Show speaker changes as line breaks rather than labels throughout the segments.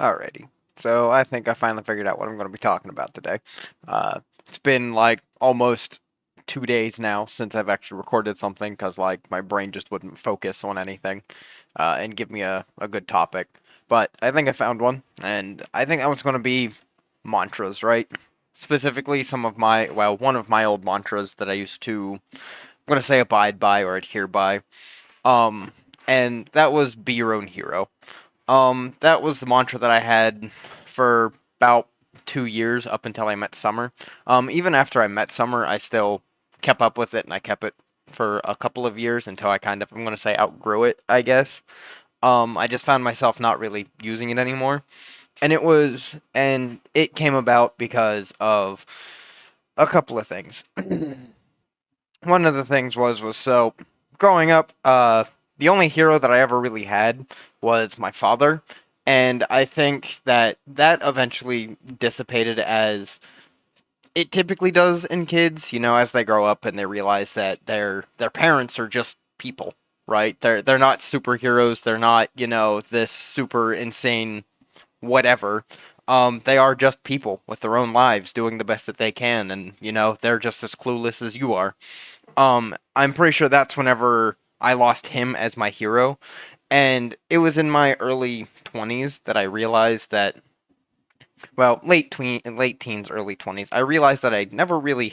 Alrighty. So I think I finally figured out what I'm going to be talking about today. It's been like almost 2 days now since I've actually recorded something because like my brain just wouldn't focus on anything and give me a good topic. But I think I found one, and I think that one's going to be mantras, right? Specifically, one of my old mantras that I used to, I'm going to say abide by or adhere by. Um, and that was be your own hero. That was the mantra that I had for about 2 years up until I met Summer. Even after I met Summer, I still kept up with it and I kept it for a couple of years until I kind of, I'm going to say, outgrew it, I guess. I just found myself not really using it anymore. And it came about because of a couple of things. One of the things was so growing up, the only hero that I ever really had was my father, and I think that eventually dissipated as it typically does in kids. You know, as they grow up and they realize that their parents are just people, right? They're not superheroes. They're not this super insane whatever. They are just people with their own lives doing the best that they can, and they're just as clueless as you are. I'm pretty sure that's whenever I lost him as my hero, and it was in my early 20s that I realized that, well, late teens, early 20s, I realized that I never really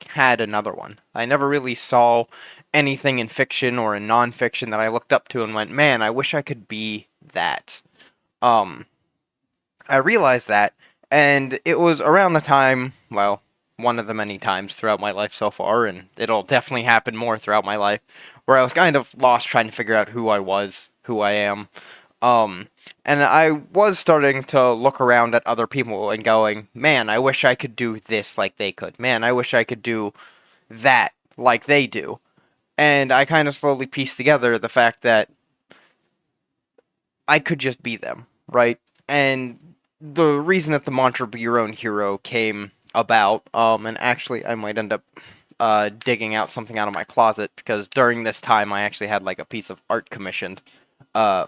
had another one. I never really saw anything in fiction or in nonfiction that I looked up to and went, man, I wish I could be that. Um, I realized that, and it was around the time, well, one of the many times throughout my life so far, and it'll definitely happen more throughout my life, where I was kind of lost trying to figure out who I was, who I am. Um, and I was starting to look around at other people and going, man, I wish I could do this like they could. Man, I wish I could do that like they do. And I kind of slowly pieced together the fact that I could just be them, right? And the reason that the mantra "Be Your Own Hero" came about, and actually I might end up digging out something out of my closet because during this time I actually had like a piece of art commissioned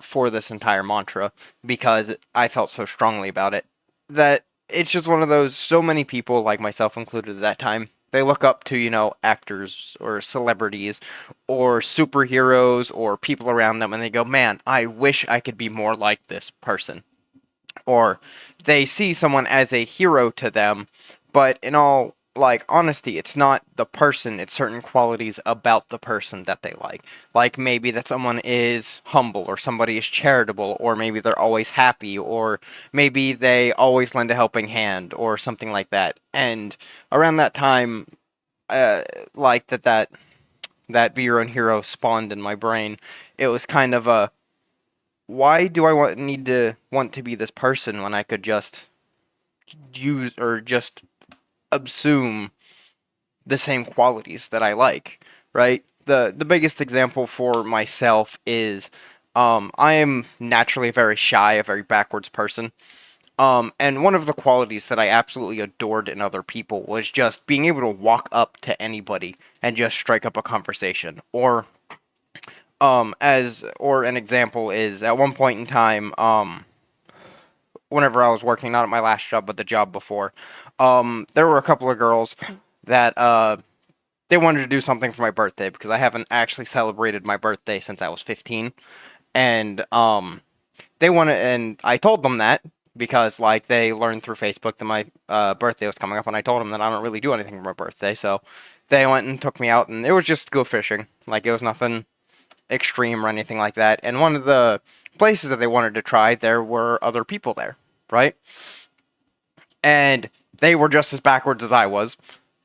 for this entire mantra because I felt so strongly about it that it's just one of those. So many people, like myself included at that time, they look up to actors or celebrities or superheroes or people around them and they go, man, I wish I could be more like this person. Or they see someone as a hero to them, but in all like honesty, it's not the person, it's certain qualities about the person that they like. Like maybe that someone is humble or somebody is charitable or maybe they're always happy or maybe they always lend a helping hand or something like that. And around that time, uh, like that be your own hero spawned in my brain. It was kind of a, why do I want to be this person when I could just use or just assume the same qualities that I like, right? The biggest example for myself is I am naturally very shy, a very backwards person. And one of the qualities that I absolutely adored in other people was just being able to walk up to anybody and just strike up a conversation. Or an example is at one point in time, whenever I was working, not at my last job, but the job before, there were a couple of girls that they wanted to do something for my birthday because I haven't actually celebrated my birthday since I was 15, and and I told them that because like they learned through Facebook that my birthday was coming up, and I told them that I don't really do anything for my birthday, so they went and took me out, and it was just go fishing. Like it was nothing extreme or anything like that. And one of the places that they wanted to try, there were other people there, right? And they were just as backwards as I was.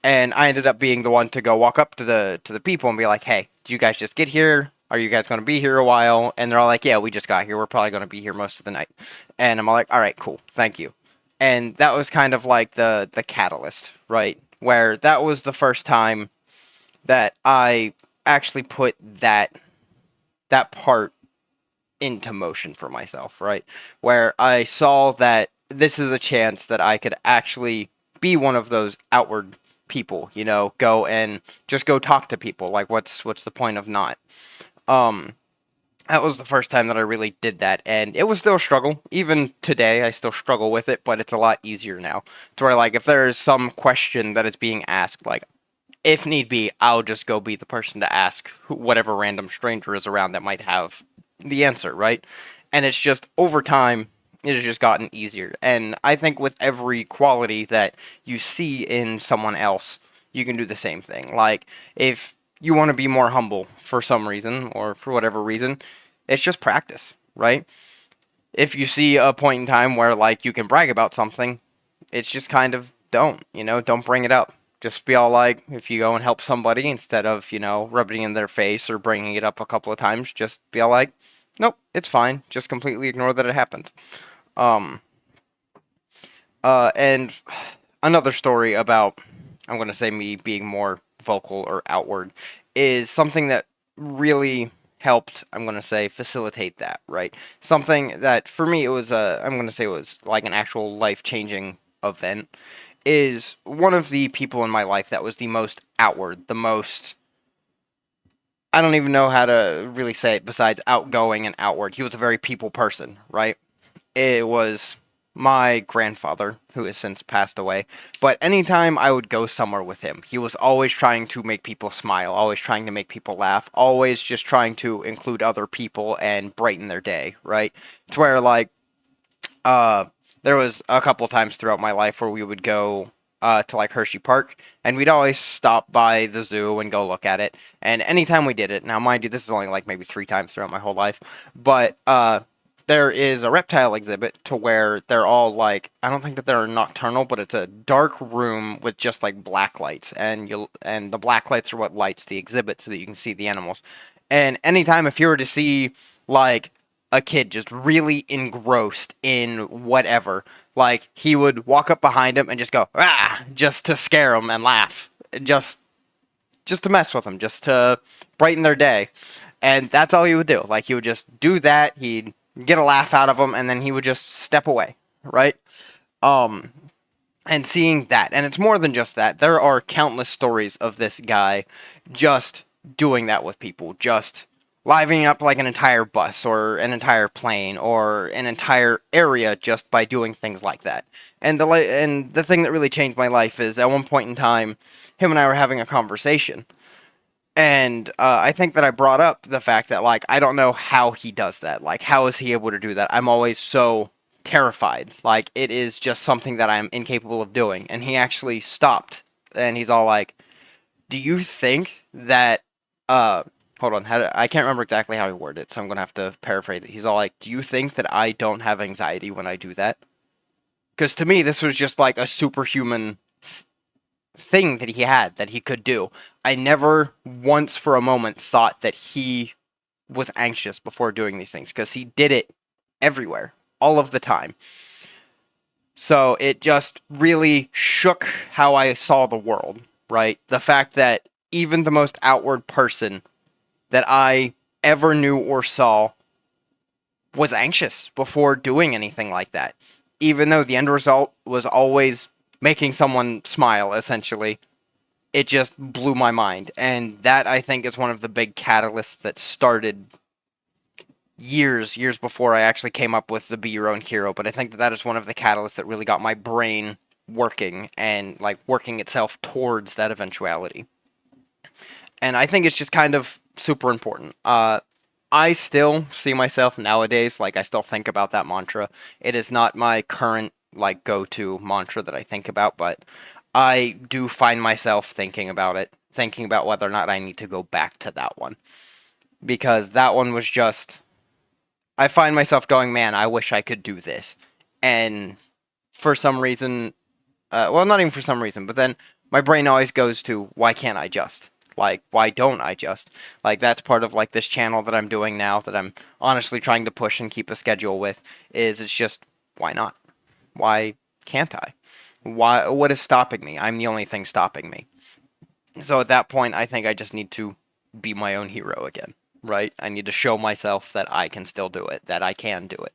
And I ended up being the one to go walk up to the people and be like, "Hey, do you guys just get here? Are you guys going to be here a while?" And they're all like, "Yeah, we just got here. We're probably going to be here most of the night." And I'm all like, "All right, cool. Thank you." And that was kind of like the catalyst, right? Where that was the first time that I actually put that part into motion for myself, right? Where I saw that this is a chance that I could actually be one of those outward people, go and just go talk to people. Like what's the point of not? Um That was the first time that I really did that, and it was still a struggle. Even today, I still struggle with it, but it's a lot easier now. To where, like, if there's some question that is being asked, like, if need be, I'll just go be the person to ask whatever random stranger is around that might have the answer, right? And it's just over time, it has just gotten easier. And I think with every quality that you see in someone else, you can do the same thing. Like, if you want to be more humble for some reason or for whatever reason, it's just practice, right? If you see a point in time where, like, you can brag about something, it's just kind of don't bring it up. Just be all like, if you go and help somebody, instead of, rubbing it in their face or bringing it up a couple of times, just be all like, nope, it's fine. Just completely ignore that it happened. Um, and another story about, I'm going to say, me being more vocal or outward is something that really helped, I'm going to say, facilitate that, right? Something that for me, I'm going to say it was like an actual life changing event, is one of the people in my life that was the most outward, the most, I don't even know how to really say it besides outgoing and outward. He was a very people person, right? It was my grandfather, who has since passed away. But anytime I would go somewhere with him, he was always trying to make people smile, always trying to make people laugh, always just trying to include other people and brighten their day, right? To where, like, uh, there was a couple times throughout my life where we would go to, like, Hershey Park, and we'd always stop by the zoo and go look at it. And anytime we did it, now mind you, this is only like maybe 3 times throughout my whole life, but there is a reptile exhibit to where they're all like, I don't think that they're nocturnal, but it's a dark room with just like black lights, and the black lights are what lights the exhibit so that you can see the animals. And anytime if you were to see, like, a kid just really engrossed in whatever, like, he would walk up behind him and just go ah, just to scare him and laugh, just just to mess with them, just to brighten their day. And that's all he would do. Like, he would just do that. He'd get a laugh out of them, and then he would just step away, right? Um, and seeing that, and it's more than just that. There are countless stories of this guy just doing that with people, just livening up like an entire bus or an entire plane or an entire area just by doing things like that. And the thing that really changed my life is at one point in time, him and I were having a conversation, and I think that I brought up the fact that, like, I don't know how he does that. Like, how is he able to do that? I'm always so terrified. Like, it is just something that I'm incapable of doing. And he actually stopped, and he's all like, "Do you think that?" Hold on. I can't remember exactly how he worded it, so I'm gonna have to paraphrase it. He's all like, "Do you think that I don't have anxiety when I do that?" Because to me, this was just like a superhuman thing that he had that he could do. I never once for a moment thought that he was anxious before doing these things because he did it everywhere, all of the time. So it just really shook how I saw the world, right? The fact that even the most outward person that I ever knew or saw was anxious before doing anything like that. Even though the end result was always making someone smile, essentially, it just blew my mind. And that, I think, is one of the big catalysts that started years before I actually came up with the Be Your Own Hero. But I think that is one of the catalysts that really got my brain working and, like, working itself towards that eventuality. And I think it's just kind of super important. I still see myself nowadays, like, I still think about that mantra. It is not my current, like, go-to mantra that I think about, but I do find myself thinking about it, thinking about whether or not I need to go back to that one. Because that one was just, I find myself going, man, I wish I could do this. And for some reason, well, not even for some reason, but then my brain always goes to, why can't I just? Like, why don't I just? Like, that's part of, like, this channel that I'm doing now that I'm honestly trying to push and keep a schedule with, is it's just, why not? Why can't I? What is stopping me? I'm the only thing stopping me. So at that point, I think I just need to be my own hero again, right? I need to show myself that I can still do it, that I can do it.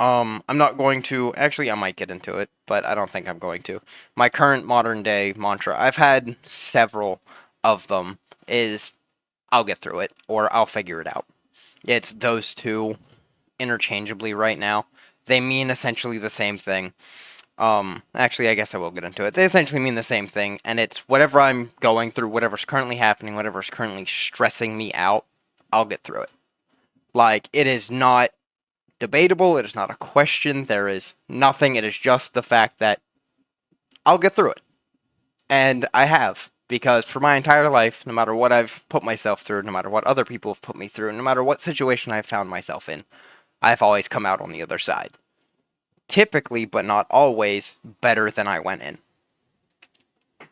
I'm not going to. Actually, I might get into it, but I don't think I'm going to. My current modern day mantra, I've had several of them, is I'll get through it or I'll figure it out. It's those two interchangeably right now. They mean essentially the same thing. Actually, I guess I will get into it. They essentially mean the same thing, and it's whatever I'm going through, whatever's currently happening, whatever's currently stressing me out, I'll get through it. Like, it is not debatable, it is not a question, there is nothing, it is just the fact that I'll get through it. And I have, because for my entire life, no matter what I've put myself through, no matter what other people have put me through, no matter what situation I've found myself in, I've always come out on the other side. Typically, but not always, better than I went in.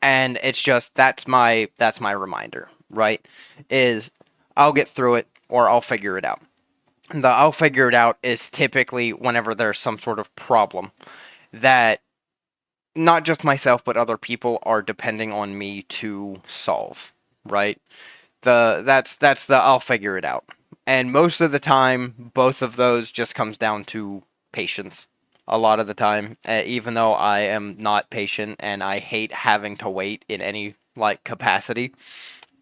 And it's just that's my reminder, right? Is I'll get through it or I'll figure it out. The I'll figure it out is typically whenever there's some sort of problem that not just myself but other people are depending on me to solve, right? That's the I'll figure it out. And most of the time both of those just comes down to patience. A lot of the time, even though I am not patient and I hate having to wait in any like capacity,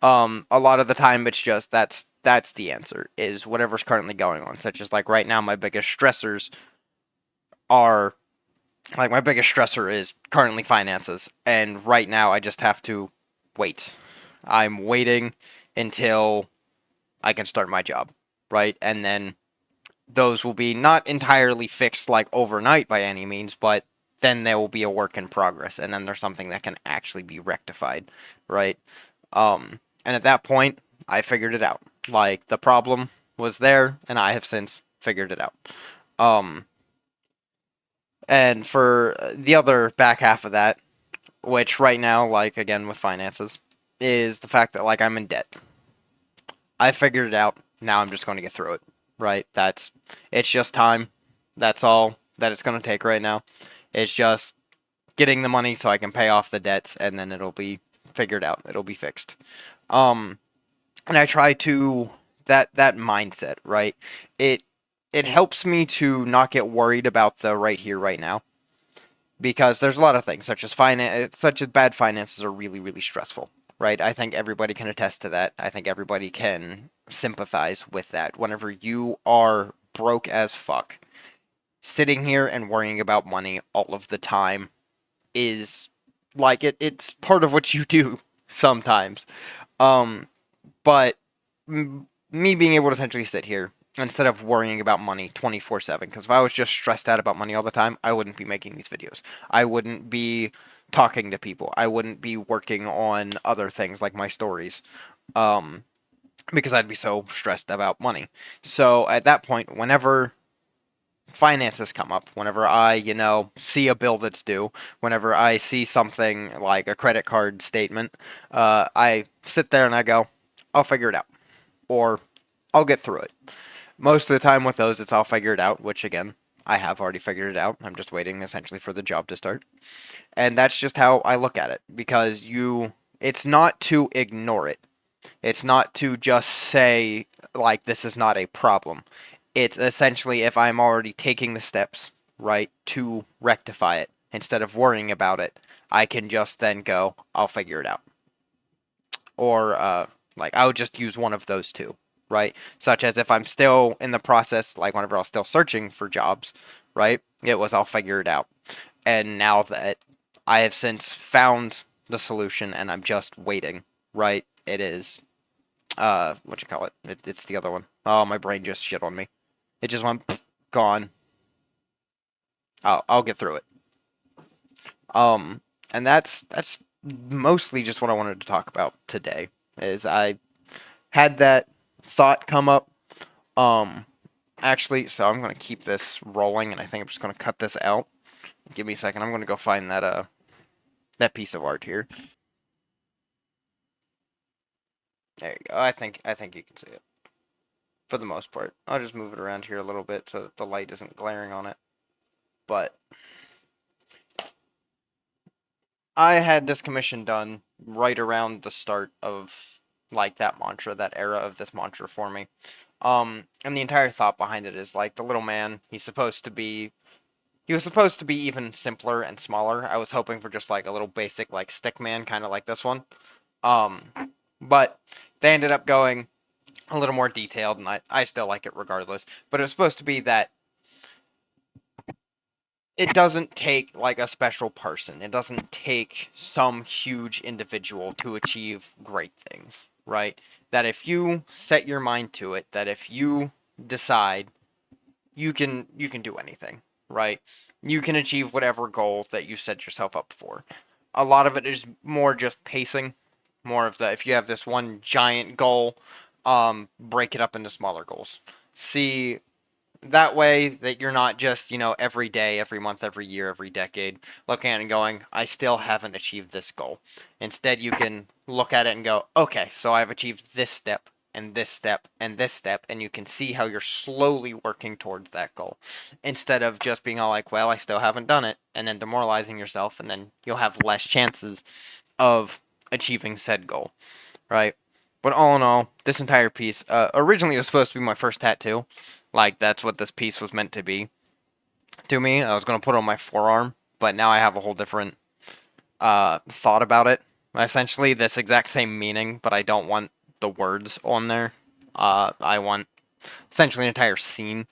a lot of the time it's just that's the answer is whatever's currently going on. Such as like right now, my biggest stressors are like my biggest stressor is currently finances, and right now I just have to wait. I'm waiting until I can start my job, right? And then those will be not entirely fixed like overnight by any means, but then there will be a work in progress, and then there's something that can actually be rectified, right? And at that point, I figured it out. Like the problem was there, and I have since figured it out. Um, and for the other back half of that, which right now, like again with finances, is the fact that like I'm in debt. I figured it out. Now I'm just going to get through it. Right? It's just time. That's all that it's going to take right now. It's just getting the money so I can pay off the debts, and then it'll be figured out. It'll be fixed. Um, and I try to that mindset, right? It it helps me to not get worried about the right here, right now, because there's a lot of things such as bad finances are really, really stressful, right? I think everybody can attest to that. I think everybody can sympathize with that. Whenever you are broke as fuck, sitting here and worrying about money all of the time is like it's part of what you do sometimes. Um, but me being able to essentially sit here instead of worrying about money 24/7, because if I was just stressed out about money all the time, I wouldn't be making these videos. I wouldn't be talking to people. I wouldn't be working on other things like my stories. Um, because I'd be so stressed about money. So at that point, whenever finances come up, whenever I, see a bill that's due, whenever I see something like a credit card statement, I sit there and I go, I'll figure it out, or I'll get through it. Most of the time with those, it's I'll figure it out, which again, I have already figured it out. I'm just waiting essentially for the job to start. And that's just how I look at it, because it's not to ignore it. It's not to just say, like, this is not a problem. It's essentially if I'm already taking the steps, right, to rectify it, instead of worrying about it, I can just then go, I'll figure it out. Or, like, I would just use one of those two, right? Such as if I'm still in the process, like, whenever I was still searching for jobs, right, it was, I'll figure it out. And now that I have since found the solution and I'm just waiting, right, it is what you call it? It's the other one. Oh, my brain just shit on me. It just went gone. I'll get through it. Um, and that's mostly just what I wanted to talk about today. Is I had that thought come up. Um, actually, so I'm gonna keep this rolling, and I think I'm just gonna cut this out. Give me a second. I'm gonna go find that piece of art here. There you go. I think you can see it for the most part. I'll just move it around here a little bit so that the light isn't glaring on it. But I had this commission done right around the start of like that mantra, that era of this mantra for me. And the entire thought behind it is like the little man, he was supposed to be even simpler and smaller. I was hoping for just like a little basic like stick man, kind of like this one. Um, but they ended up going a little more detailed, and I still like it regardless. But it was supposed to be that it doesn't take like a special person. It doesn't take some huge individual to achieve great things, right? That if you set your mind to it, that if you decide, you can do anything, right? You can achieve whatever goal that you set yourself up for. A lot of it is more just pacing, more of the if you have this one giant goal, break it up into smaller goals. See, that way that you're not just, every day, every month, every year, every decade looking at it and going, I still haven't achieved this goal. Instead, you can look at it and go, okay, so I've achieved this step and this step and this step, and you can see how you're slowly working towards that goal. Instead of just being all like, well, I still haven't done it, and then demoralizing yourself, and then you'll have less chances of achieving said goal, right? But all in all, this entire piece, originally it was supposed to be my first tattoo. Like, that's what this piece was meant to be to me. I was going to put it on my forearm, but now I have a whole different thought about it. Essentially, this exact same meaning, but I don't want the words on there. I want essentially an entire scene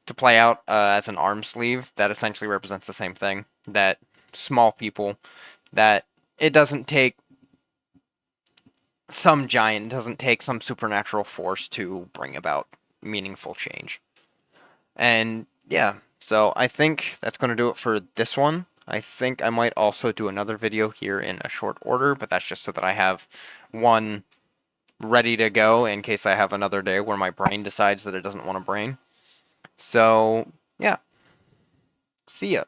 to play out as an arm sleeve that essentially represents the same thing. That small people, that it doesn't take some giant, it doesn't take some supernatural force to bring about meaningful change. And yeah, so I think that's going to do it for this one. I think I might also do another video here in a short order, but that's just so that I have one ready to go in case I have another day where my brain decides that it doesn't want a brain. So, yeah, see ya.